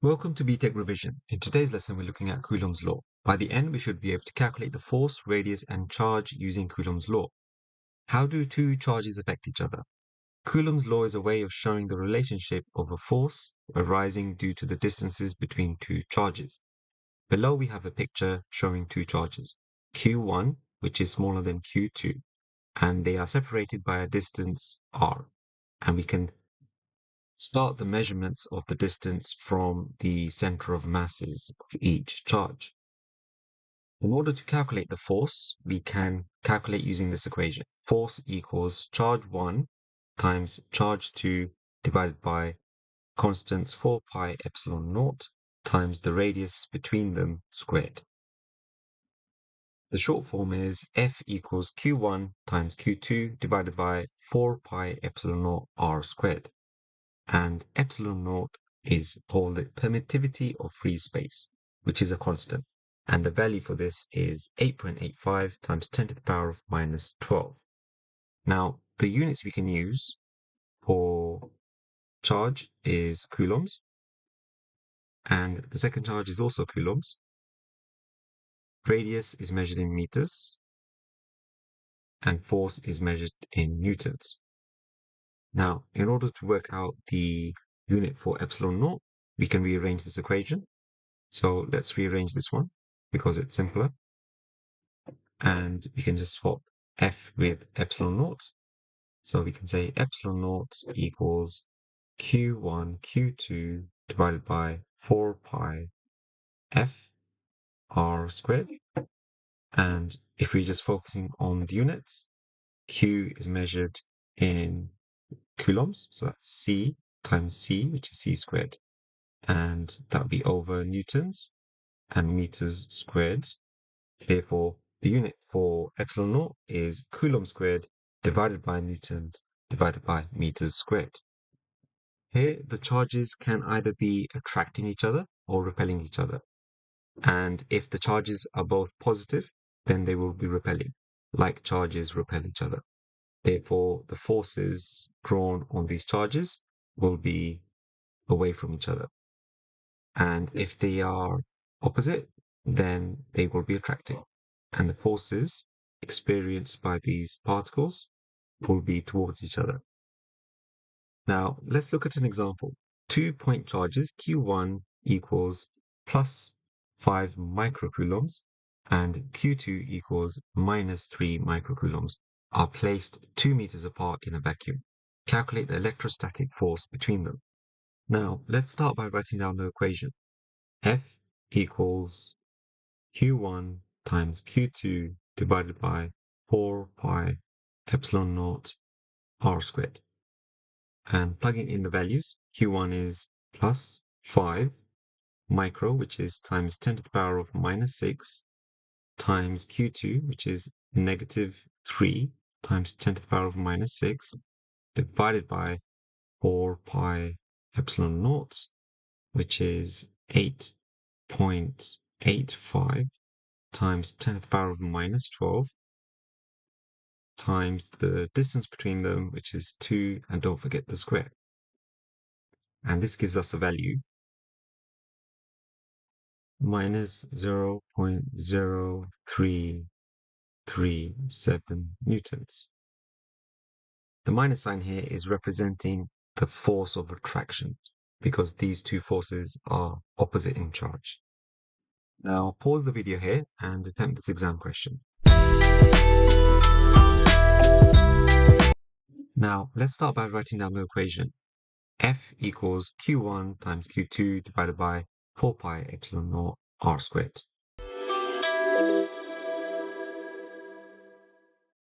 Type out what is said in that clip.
Welcome to BTEC Revision. In today's lesson, we're looking at Coulomb's law. By the end, we should be able to calculate the force, radius, and charge using Coulomb's law. How do two charges affect each other? Coulomb's law is a way of showing the relationship of a force arising due to the distances between two charges. Below, we have a picture showing two charges, Q1, which is smaller than Q2, and they are separated by a distance r. And we can start the measurements of the distance from the center of masses of each charge. In order to calculate the force, we can calculate using this equation. Force equals charge 1 times charge 2 divided by constants 4 pi epsilon naught times the radius between them squared. The short form is F equals Q1 times Q2 divided by 4 pi epsilon naught r squared. And epsilon naught is called the permittivity of free space, which is a constant. And the value for this is 8.85 times 10 to the power of minus 12. Now, the units we can use for charge is coulombs, and the second charge is also coulombs. Radius is measured in meters, and force is measured in newtons. Now, in order to work out the unit for epsilon naught, we can rearrange this equation. So let's rearrange this one because it's simpler. And we can just swap F with epsilon naught. So we can say epsilon naught equals Q1, Q2 divided by 4 pi F r squared. And if we're just focusing on the units, Q is measured in coulombs. So that's C times C, which is C squared. And that would be over newtons and meters squared. Therefore, the unit for epsilon naught is coulomb squared divided by newtons divided by meters squared. Here, the charges can either be attracting each other or repelling each other. And if the charges are both positive, then they will be repelling, like charges repel each other. Therefore, the forces drawn on these charges will be away from each other. And if they are opposite, then they will be attracting. And the forces experienced by these particles will be towards each other. Now, let's look at an example. 2-point charges Q1 equals plus 5 microcoulombs and Q2 equals minus 3 microcoulombs are placed 2 meters apart in a vacuum. Calculate the electrostatic force between them. Now, let's start by writing down the equation. F equals Q1 times Q2 divided by 4 pi epsilon naught r squared. And plugging in the values, Q1 is plus 5 micro, which is times 10 to the power of minus 6, times Q2, which is negative 3 times 10 to the power of minus 6, divided by 4 pi epsilon naught, which is 8.85 times 10 to the power of minus 12, times the distance between them, which is 2, and don't forget the square. And this gives us a value minus 0.0337 newtons. The minus sign here is representing the force of attraction because these two forces are opposite in charge. Now pause the video here and attempt this exam question. Now let's start by writing down the equation. F equals Q1 times Q2 divided by 4 pi epsilon naught r squared.